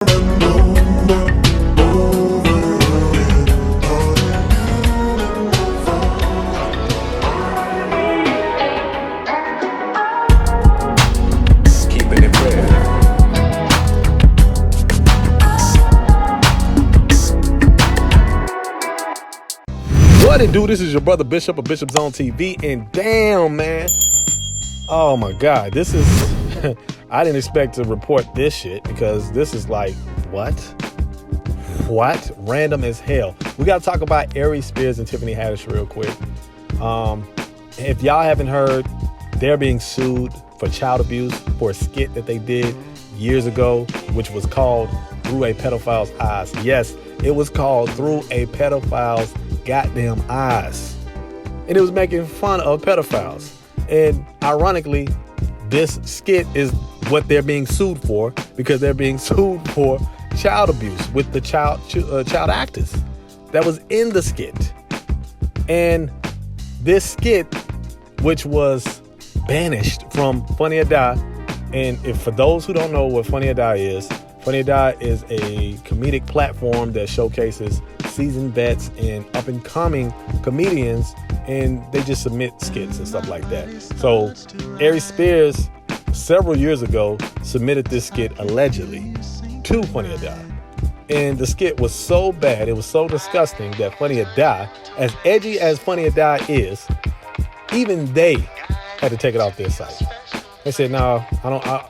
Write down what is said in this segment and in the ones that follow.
What it do? This is your brother Bishop of Bishop's on TV, and damn, man, oh my God, this is I didn't expect to report this shit because this is like what random as hell. We got to talk about Aries Spears and Tiffany Haddish real quick. If y'all haven't heard, they're being sued for child abuse for a skit that they did years ago, which was called Through a Pedophile's Eyes. Yes, it was called Through a Pedophile's Goddamn Eyes. And it was making fun of pedophiles. And ironically, this skit is what they're being sued for, because they're being sued for child abuse with the child actors that was in the skit. And this skit, which was banished from Funny or Die, and if for those who don't know what Funny or Die is a comedic platform that showcases seasoned vets and up-and-coming comedians, and they just submit skits and stuff like that. So Aries Spears, several years ago, submitted this skit allegedly to Funny or Die. And the skit was so bad, it was so disgusting that Funny or Die, as edgy as Funny or Die is, even they had to take it off their site. They said, no,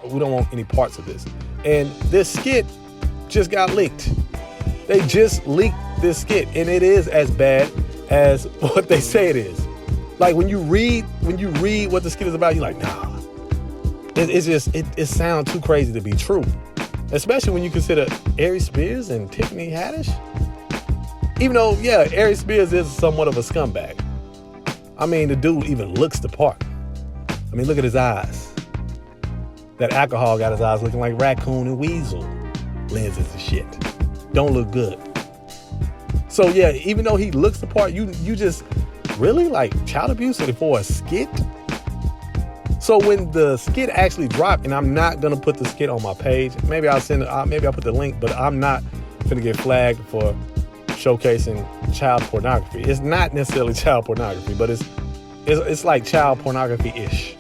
we don't want any parts of this. And this skit just got leaked. They just leaked this skit, and it is as bad as what they say it is. Like when you read what the skit is about, you're like, nah. It sounds too crazy to be true. Especially when you consider Aries Spears and Tiffany Haddish. Even though, yeah, Aries Spears is somewhat of a scumbag. I mean, the dude even looks the part. I mean, look at his eyes. That alcohol got his eyes looking like raccoon and weasel lenses and shit. Don't look good. So yeah, even though he looks the part, you just really like child abuse for a skit. So when the skit actually dropped, and I'm not gonna put the skit on my page. Maybe I'll put the link, but I'm not gonna get flagged for showcasing child pornography. It's not necessarily child pornography, but it's like child pornography-ish,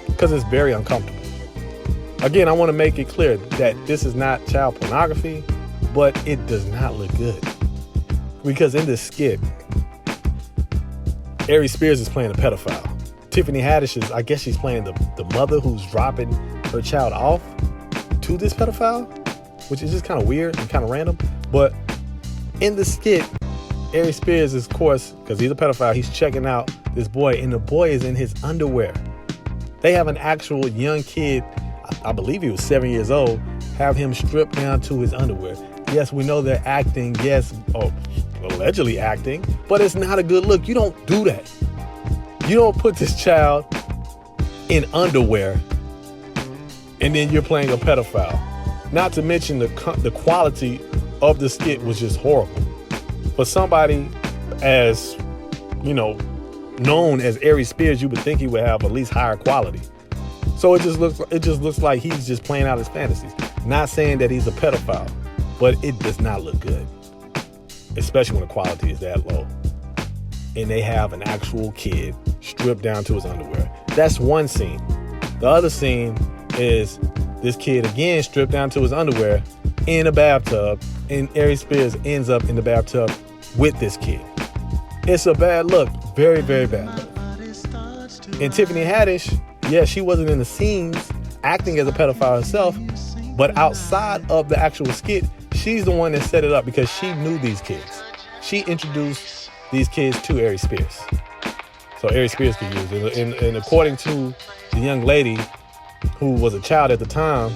because it's very uncomfortable. Again, I want to make it clear that this is not child pornography, but it does not look good. Because in this skit, Aries Spears is playing a pedophile. Tiffany Haddish I guess she's playing the mother who's dropping her child off to this pedophile, which is just kind of weird and kind of random. But in the skit, Aries Spears is, of course, because he's a pedophile, he's checking out this boy, and the boy is in his underwear. They have an actual young kid, I believe he was 7 years old, have him stripped down to his underwear. Yes, we know they're acting, allegedly acting, but it's not a good look. You don't do that. You don't put this child in underwear and then you're playing a pedophile. Not to mention the quality of the skit was just horrible. For somebody as, known as Aries Spears, you would think he would have at least higher quality. So it just looks like he's just playing out his fantasies. Not saying that he's a pedophile, but it does not look good, especially when the quality is that low. And they have an actual kid stripped down to his underwear. That's one scene. The other scene is this kid again stripped down to his underwear in a bathtub, and Aries Spears ends up in the bathtub with this kid. It's a bad look. Very, very bad look. And Tiffany Haddish, yeah, she wasn't in the scenes acting as a pedophile herself, but outside of the actual skit, she's the one that set it up because she knew these kids. She introduced these kids to Aries Spears, so Aries Spears could use it. And according to the young lady who was a child at the time,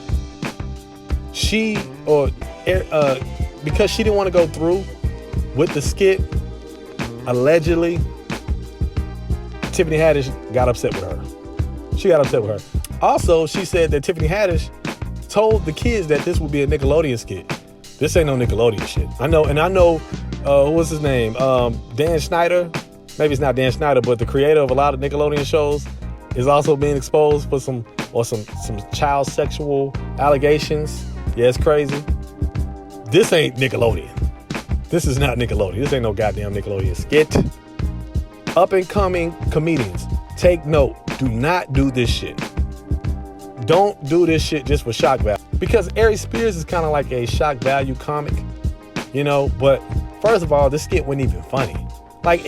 because she didn't want to go through with the skit, allegedly, Tiffany Haddish got upset with her. She got upset with her. Also, she said that Tiffany Haddish told the kids that this would be a Nickelodeon skit. This ain't no Nickelodeon shit. I know, what's his name? Dan Schneider. Maybe it's not Dan Schneider, but the creator of a lot of Nickelodeon shows is also being exposed for some child sexual allegations. Yeah, it's crazy. This ain't Nickelodeon. This is not Nickelodeon. This ain't no goddamn Nickelodeon skit. Up and coming comedians, take note. Do not do this shit. Don't do this shit just for shock value. Because Aries Spears is kind of like a shock value comic, you know. But first of all, this skit wasn't even funny. Like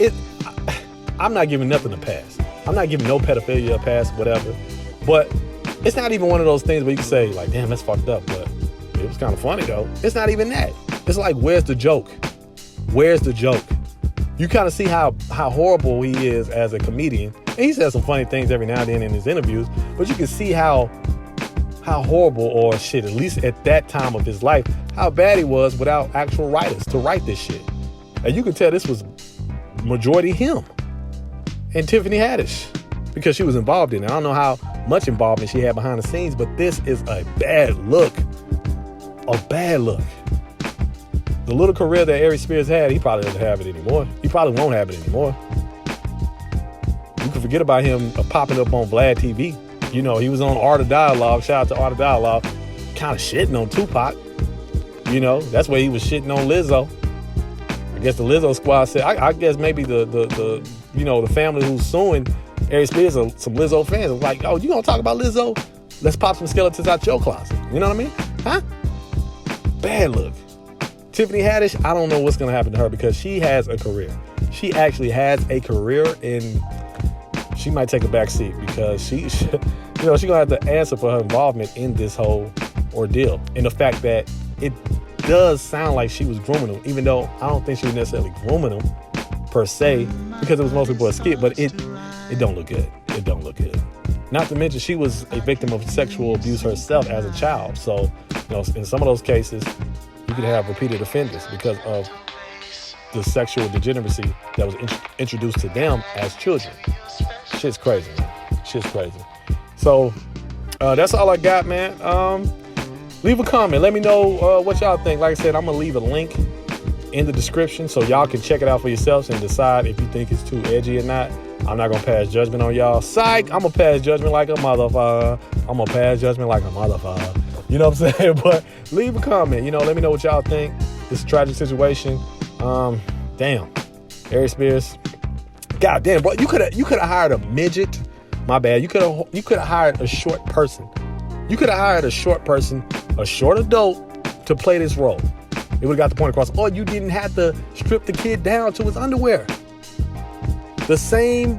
I'm not giving nothing a pass. I'm not giving no pedophilia a pass, whatever. But it's not even one of those things where you can say like, damn, that's fucked up. But it was kind of funny though. It's not even that. It's like, where's the joke? Where's the joke? You kind of see how horrible he is as a comedian. And he says some funny things every now and then in his interviews, but you can see how horrible, or shit, at least at that time of his life, how bad he was without actual writers to write this shit. And you can tell this was majority him and Tiffany Haddish, because she was involved in it. I don't know how much involvement she had behind the scenes, but this is a bad look. A bad look. The little career that Aries Spears had, he probably doesn't have it anymore. He probably won't have it anymore. You can forget about him popping up on Vlad TV. You know, he was on Art of Dialogue. Shout out to Art of Dialogue. Kind of shitting on Tupac. You know, that's where he was shitting on Lizzo. I guess the Lizzo squad said, I guess maybe the you know, the family who's suing Aries Spears are some Lizzo fans. It's like, oh, you gonna talk about Lizzo? Let's pop some skeletons out your closet. You know what I mean? Huh? Bad look. Tiffany Haddish, I don't know what's going to happen to her, because she has a career. She actually has a career, and she might take a back seat, because she's going to have to answer for her involvement in this whole ordeal. And the fact that it does sound like she was grooming him, even though I don't think she was necessarily grooming him per se, because it was mostly for a skit, but it don't look good. It don't look good. Not to mention, she was a victim of sexual abuse herself as a child. So, you know, in some of those cases, you could have repeated offenders because of the sexual degeneracy that was introduced to them as children. Shit's crazy, man. Shit's crazy. So that's all I got, man. Leave a comment. Let me know what y'all think. Like I said, I'm going to leave a link in the description so y'all can check it out for yourselves and decide if you think it's too edgy or not. I'm not going to pass judgment on y'all. Psych, I'm going to pass judgment like a motherfucker. I'm going to pass judgment like a motherfucker. You know what I'm saying? But leave a comment. You know, let me know what y'all think. It's a tragic situation. Damn. Aries Spears. God damn, bro. You could have hired a midget. My bad. You could have hired a short person. You could have hired a short person, a short adult, to play this role. It would have got the point across. Or you didn't have to strip the kid down to his underwear. The same,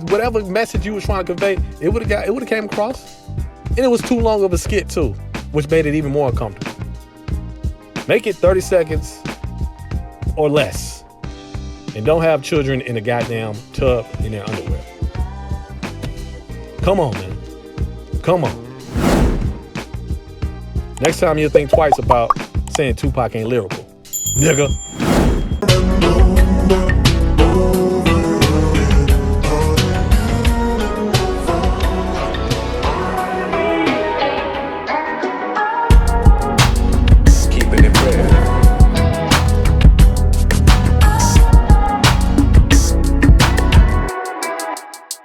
whatever message you was trying to convey, it would have came across. And it was too long of a skit too, which made it even more uncomfortable. Make it 30 seconds or less. And don't have children in a goddamn tub in their underwear. Come on, man. Come on. Next time you'll think twice about saying Tupac ain't lyrical. Nigga.